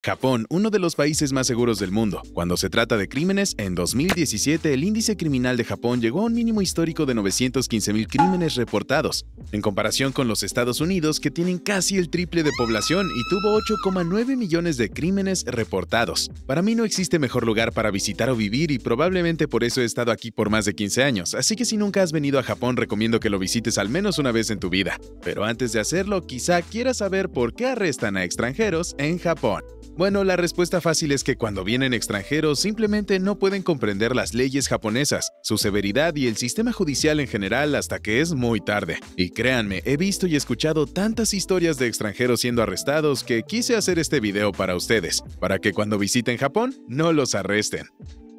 Japón, uno de los países más seguros del mundo. Cuando se trata de crímenes, en 2017 el índice criminal de Japón llegó a un mínimo histórico de 915,000 crímenes reportados, en comparación con los Estados Unidos, que tienen casi el triple de población y tuvo 8,9 millones de crímenes reportados. Para mí no existe mejor lugar para visitar o vivir y probablemente por eso he estado aquí por más de 15 años, así que si nunca has venido a Japón recomiendo que lo visites al menos una vez en tu vida. Pero antes de hacerlo, quizá quieras saber por qué arrestan a extranjeros en Japón. Bueno, la respuesta fácil es que cuando vienen extranjeros simplemente no pueden comprender las leyes japonesas, su severidad y el sistema judicial en general hasta que es muy tarde. Y créanme, he visto y escuchado tantas historias de extranjeros siendo arrestados que quise hacer este video para ustedes, para que cuando visiten Japón no los arresten.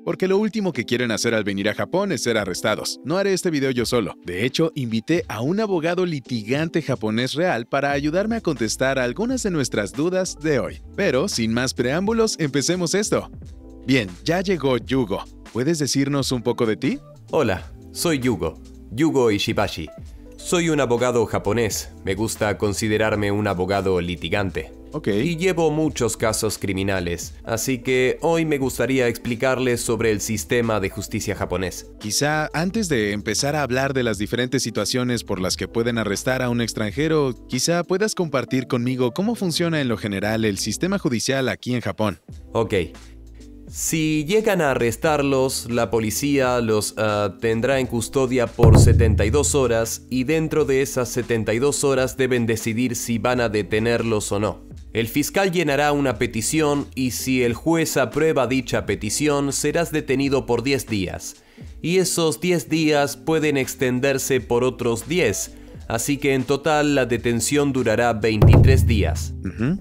Porque lo último que quieren hacer al venir a Japón es ser arrestados. No haré este video yo solo. De hecho, invité a un abogado litigante japonés real para ayudarme a contestar algunas de nuestras dudas de hoy. Pero, sin más preámbulos, empecemos esto. Bien, ya llegó Yugo. ¿Puedes decirnos un poco de ti? Hola, soy Yugo Ishibashi. Soy un abogado japonés. Me gusta considerarme un abogado litigante. Y llevo muchos casos criminales, así que hoy me gustaría explicarles sobre el sistema de justicia japonés. Quizá antes de empezar a hablar de las diferentes situaciones por las que pueden arrestar a un extranjero, quizá puedas compartir conmigo cómo funciona en lo general el sistema judicial aquí en Japón. Si llegan a arrestarlos, la policía los tendrá en custodia por 72 horas y dentro de esas 72 horas deben decidir si van a detenerlos o no. El fiscal llenará una petición y si el juez aprueba dicha petición, serás detenido por 10 días. Y esos 10 días pueden extenderse por otros 10, así que en total la detención durará 23 días.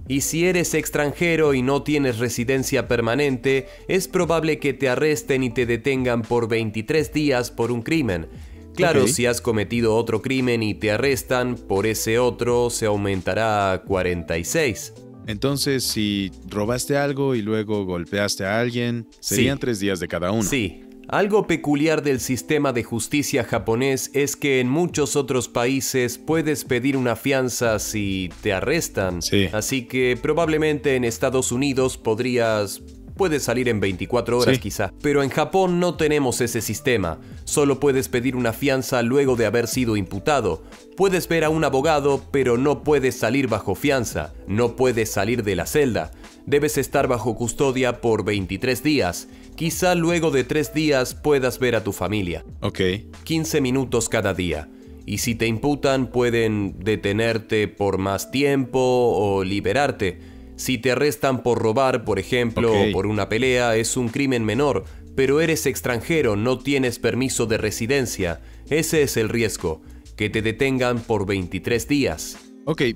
Y si eres extranjero y no tienes residencia permanente, es probable que te arresten y te detengan por 23 días por un crimen. Claro, si has cometido otro crimen y te arrestan, por ese otro se aumentará a 46. Entonces, si robaste algo y luego golpeaste a alguien, serían 3 días de cada uno. Sí. Algo peculiar del sistema de justicia japonés es que en muchos otros países puedes pedir una fianza si te arrestan. Así que probablemente en Estados Unidos puedes salir en 24 horas quizá. Pero en Japón no tenemos ese sistema. Solo puedes pedir una fianza luego de haber sido imputado. Puedes ver a un abogado, pero no puedes salir bajo fianza. No puedes salir de la celda. Debes estar bajo custodia por 23 días. Quizá luego de 3 días puedas ver a tu familia. 15 minutos cada día. Y si te imputan, pueden detenerte por más tiempo o liberarte. Si te arrestan por robar, por ejemplo, o por una pelea, es un crimen menor, pero eres extranjero, no tienes permiso de residencia. Ese es el riesgo, que te detengan por 23 días.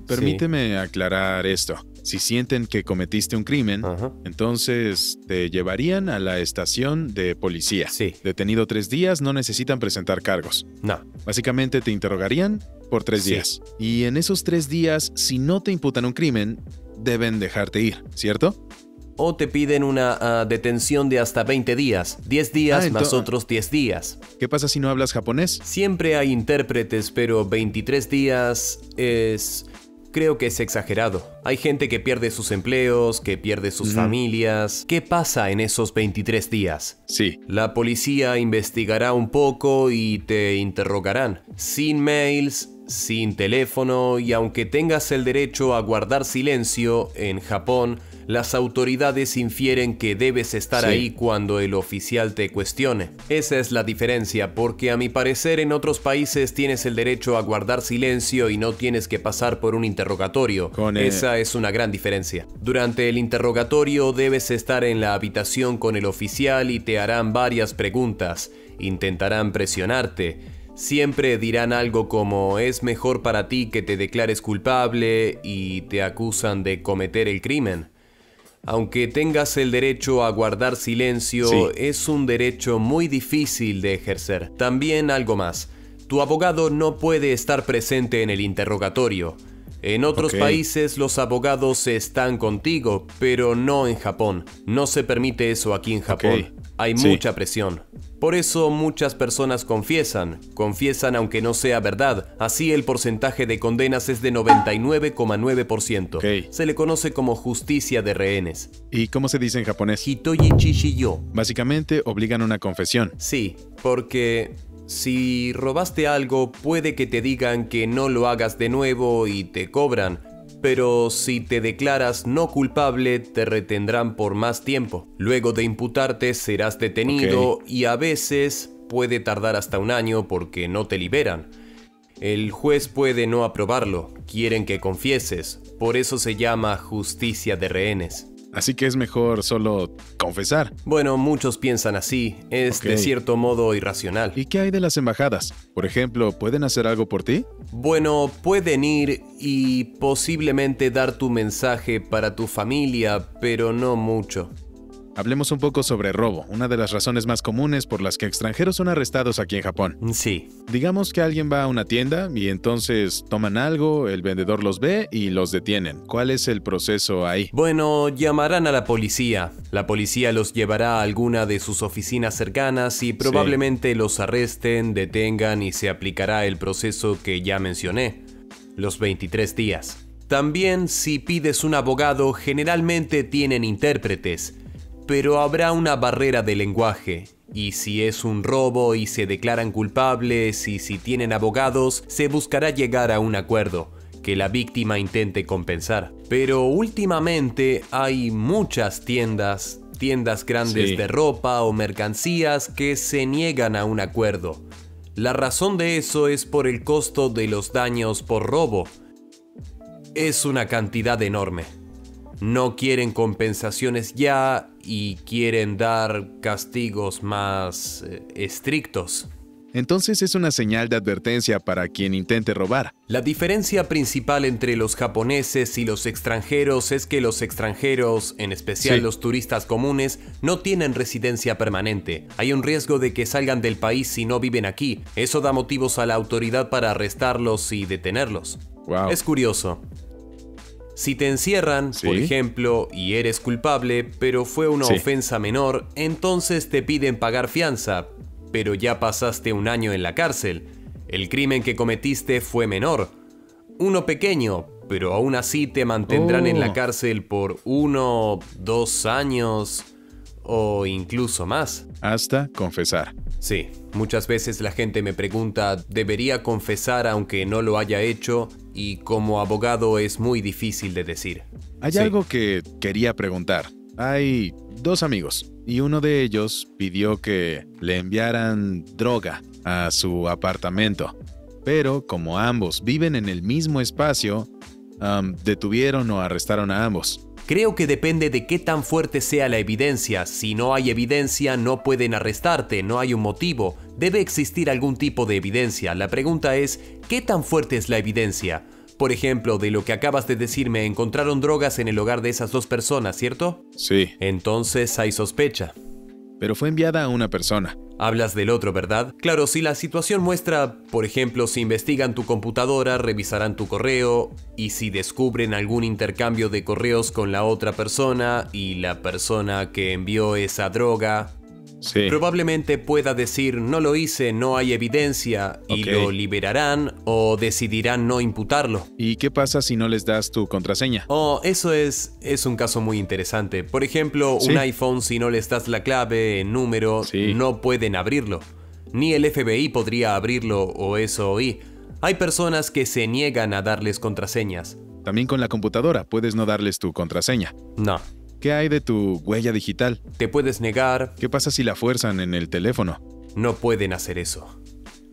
Permíteme aclarar esto. Si sienten que cometiste un crimen, entonces te llevarían a la estación de policía. Detenido 3 días, no necesitan presentar cargos. No. Básicamente te interrogarían por 3 días. Y en esos 3 días, si no te imputan un crimen, deben dejarte ir, ¿cierto? O te piden una detención de hasta 20 días. 10 días más otros 10 días. ¿Qué pasa si no hablas japonés? Siempre hay intérpretes, pero 23 días creo que es exagerado. Hay gente que pierde sus empleos, que pierde sus familias. ¿Qué pasa en esos 23 días? La policía investigará un poco y te interrogarán. Sin mails, sin teléfono, y aunque tengas el derecho a guardar silencio, en Japón las autoridades infieren que debes estar ahí cuando el oficial te cuestione. Esa es la diferencia, porque a mi parecer en otros países tienes el derecho a guardar silencio y no tienes que pasar por un interrogatorio. Esa es una gran diferencia. Durante el interrogatorio debes estar en la habitación con el oficial y te harán varias preguntas. Intentarán presionarte. Siempre dirán algo como es mejor para ti que te declares culpable y te acusan de cometer el crimen. Aunque tengas el derecho a guardar silencio, es un derecho muy difícil de ejercer. También algo más. Tu abogado no puede estar presente en el interrogatorio. En otros países los abogados están contigo, pero no en Japón. No se permite eso aquí en Japón. Hay Sí. mucha presión. Por eso muchas personas confiesan aunque no sea verdad. Así el porcentaje de condenas es de 99,9%. Ok. Se le conoce como justicia de rehenes. ¿Y cómo se dice en japonés? Hitoyi Chishiyo. Básicamente obligan a una confesión. Sí, porque si robaste algo puede que te digan que no lo hagas de nuevo y te cobran. Pero si te declaras no culpable, te retendrán por más tiempo. Luego de imputarte serás detenido y a veces puede tardar hasta un año porque no te liberan. El juez puede no aprobarlo, quieren que confieses, por eso se llama justicia de rehenes. Así que es mejor solo confesar. Bueno, muchos piensan así, es de cierto modo irracional. ¿Y qué hay de las embajadas? Por ejemplo, ¿pueden hacer algo por ti? Bueno, pueden ir y posiblemente dar tu mensaje para tu familia, pero no mucho. Hablemos un poco sobre robo, una de las razones más comunes por las que extranjeros son arrestados aquí en Japón. Sí. Digamos que alguien va a una tienda y entonces toman algo, el vendedor los ve y los detienen. ¿Cuál es el proceso ahí? Bueno, llamarán a la policía. La policía los llevará a alguna de sus oficinas cercanas y probablemente los arresten, detengan y se aplicará el proceso que ya mencioné, los 23 días. También, si pides un abogado, generalmente tienen intérpretes, pero habrá una barrera de lenguaje. Y si es un robo y se declaran culpables y si tienen abogados, se buscará llegar a un acuerdo, que la víctima intente compensar. Pero últimamente hay muchas tiendas grandes de ropa o mercancías que se niegan a un acuerdo. La razón de eso es por el costo de los daños por robo. Es una cantidad enorme. No quieren compensaciones ya y quieren dar castigos más estrictos. Entonces es una señal de advertencia para quien intente robar. La diferencia principal entre los japoneses y los extranjeros es que los extranjeros, en especial los turistas comunes, no tienen residencia permanente. Hay un riesgo de que salgan del país si no viven aquí. Eso da motivos a la autoridad para arrestarlos y detenerlos. Wow. Es curioso. Si te encierran, por ejemplo, y eres culpable, pero fue una ofensa menor, entonces te piden pagar fianza, pero ya pasaste un año en la cárcel. El crimen que cometiste fue menor. Uno pequeño, pero aún así te mantendrán en la cárcel por 1, 2 años o incluso más. Hasta confesar. Sí, muchas veces la gente me pregunta, ¿debería confesar aunque no lo haya hecho? Y como abogado es muy difícil de decir. Hay algo que quería preguntar. Hay 2 amigos y uno de ellos pidió que le enviaran droga a su apartamento. Pero como ambos viven en el mismo espacio, detuvieron o arrestaron a ambos. Creo que depende de qué tan fuerte sea la evidencia. Si no hay evidencia, no pueden arrestarte, no hay un motivo. Debe existir algún tipo de evidencia. La pregunta es, ¿qué tan fuerte es la evidencia? Por ejemplo, de lo que acabas de decirme, encontraron drogas en el hogar de esas 2 personas, ¿cierto? Sí. Entonces hay sospecha. Pero fue enviada a una persona. Hablas del otro, ¿verdad? Claro, si la situación muestra, por ejemplo, si investigan tu computadora, revisarán tu correo, y si descubren algún intercambio de correos con la otra persona y la persona que envió esa droga, probablemente pueda decir no lo hice, no hay evidencia, y lo liberarán o decidirán no imputarlo. ¿Y qué pasa si no les das tu contraseña? Oh, eso es un caso muy interesante. Por ejemplo, un iPhone, si no les das la clave, el número, no pueden abrirlo. Ni el FBI podría abrirlo o eso oí. Hay personas que se niegan a darles contraseñas. También con la computadora puedes no darles tu contraseña. No. ¿Qué hay de tu huella digital? Te puedes negar. ¿Qué pasa si la fuerzan en el teléfono? No pueden hacer eso.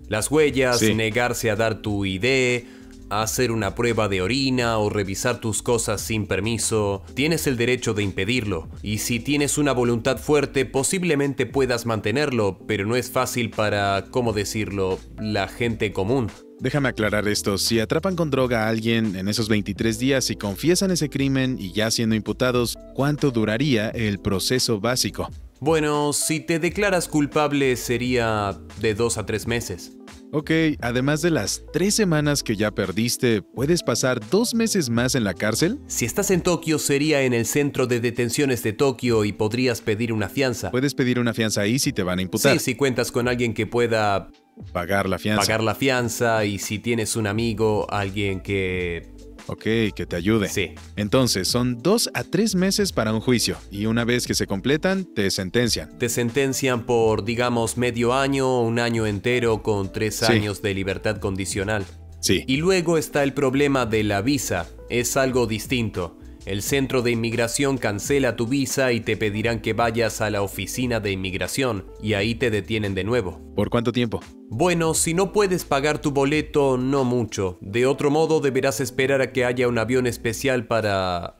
Las huellas, negarse a dar tu ID, hacer una prueba de orina o revisar tus cosas sin permiso, tienes el derecho de impedirlo. Y si tienes una voluntad fuerte, posiblemente puedas mantenerlo, pero no es fácil para, ¿cómo decirlo?, la gente común. Déjame aclarar esto. Si atrapan con droga a alguien en esos 23 días y confiesan ese crimen y ya siendo imputados, ¿cuánto duraría el proceso básico? Bueno, si te declaras culpable sería de 2 a 3 meses. Ok, además de las 3 semanas que ya perdiste, ¿puedes pasar 2 meses más en la cárcel? Si estás en Tokio, sería en el centro de detenciones de Tokio y podrías pedir una fianza. Puedes pedir una fianza ahí si te van a imputar. Sí, si cuentas con alguien que pueda Pagar la fianza. pagar la fianza y si tienes un amigo, alguien que... Ok, que te ayude. Sí. Entonces, son 2 a 3 meses para un juicio, y una vez que se completan, te sentencian. Te sentencian por, digamos, medio año o un año entero con 3 Sí. años de libertad condicional. Sí. Y luego está el problema de la visa. Es algo distinto. El centro de inmigración cancela tu visa y te pedirán que vayas a la oficina de inmigración y ahí te detienen de nuevo. ¿Por cuánto tiempo? Bueno, si no puedes pagar tu boleto, no mucho. De otro modo, deberás esperar a que haya un avión especial para...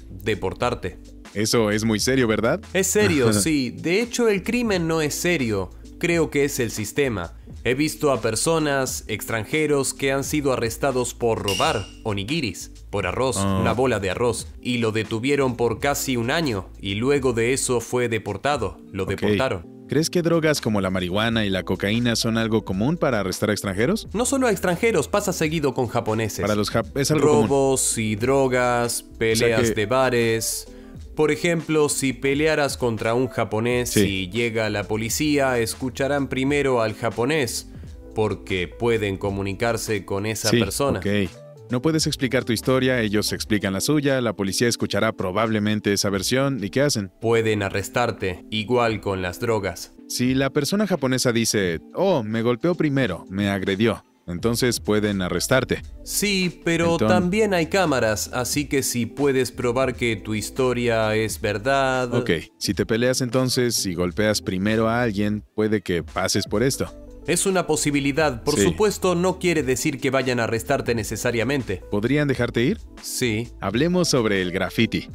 deportarte. Eso es muy serio, ¿verdad? Es serio, sí. De hecho, el crimen no es serio. Creo que es el sistema. He visto a personas, extranjeros, que han sido arrestados por robar onigiris, por arroz, una bola de arroz, y lo detuvieron por casi un año, y luego de eso fue deportado. Lo Ok. deportaron. ¿Crees que drogas como la marihuana y la cocaína son algo común para arrestar a extranjeros? No solo a extranjeros, pasa seguido con japoneses. Para los es algo común. Robos y drogas, peleas que- de bares. Por ejemplo, si pelearas contra un japonés Sí. y llega la policía, escucharán primero al japonés, porque pueden comunicarse con esa Sí, persona. ok. No puedes explicar tu historia, ellos explican la suya, la policía escuchará probablemente esa versión, ¿y qué hacen? Pueden arrestarte, igual con las drogas. Si la persona japonesa dice, oh, me golpeó primero, me agredió, entonces pueden arrestarte. Sí, pero también hay cámaras, así que si puedes probar que tu historia es verdad... Ok, si te peleas entonces y golpeas primero a alguien, puede que pases por esto. Es una posibilidad, por Sí. supuesto no quiere decir que vayan a arrestarte necesariamente. ¿Podrían dejarte ir? Sí. Hablemos sobre el graffiti.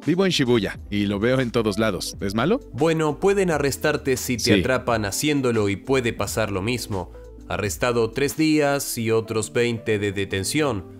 Vivo en Shibuya y lo veo en todos lados. ¿Es malo? Bueno, pueden arrestarte si te Sí. atrapan haciéndolo y puede pasar lo mismo. Arrestado 3 días y otros 20 de detención.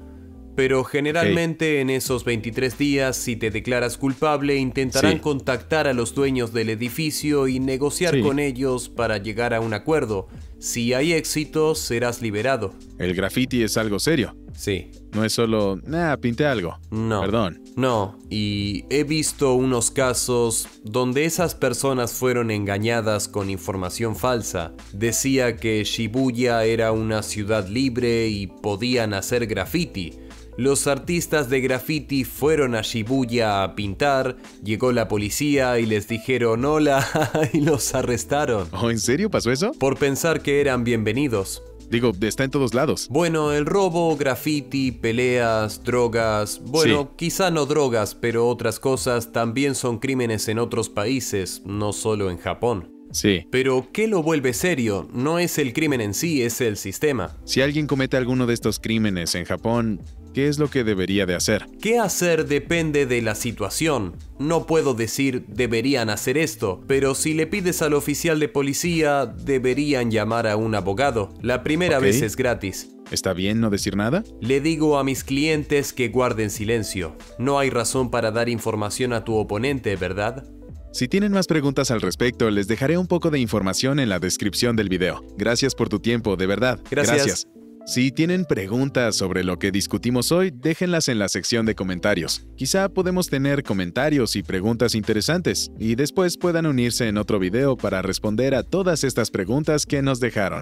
Pero generalmente en esos 23 días, si te declaras culpable, intentarán Sí. contactar a los dueños del edificio y negociar Sí. con ellos para llegar a un acuerdo. Si hay éxito, serás liberado. El graffiti es algo serio. Sí. No es solo, pinté algo. No. Perdón. No, y he visto unos casos donde esas personas fueron engañadas con información falsa. Decía que Shibuya era una ciudad libre y podían hacer graffiti. Los artistas de graffiti fueron a Shibuya a pintar, llegó la policía y les dijeron hola y los arrestaron. ¿Oh, en serio pasó eso? Por pensar que eran bienvenidos. Digo, está en todos lados. Bueno, el robo, graffiti, peleas, drogas, bueno, Sí. quizá no drogas, pero otras cosas también son crímenes en otros países, no solo en Japón. Sí. Pero, ¿qué lo vuelve serio? No es el crimen en sí, es el sistema. Si alguien comete alguno de estos crímenes en Japón, ¿qué es lo que debería de hacer? ¿Qué hacer depende de la situación? No puedo decir deberían hacer esto, pero si le pides al oficial de policía, deberían llamar a un abogado. La primera Ok. vez es gratis. ¿Está bien no decir nada? Le digo a mis clientes que guarden silencio. No hay razón para dar información a tu oponente, ¿verdad? Si tienen más preguntas al respecto, les dejaré un poco de información en la descripción del video. Gracias por tu tiempo, de verdad. Gracias. Si tienen preguntas sobre lo que discutimos hoy, déjenlas en la sección de comentarios. Quizá podemos tener comentarios y preguntas interesantes, y después puedan unirse en otro video para responder a todas estas preguntas que nos dejaron.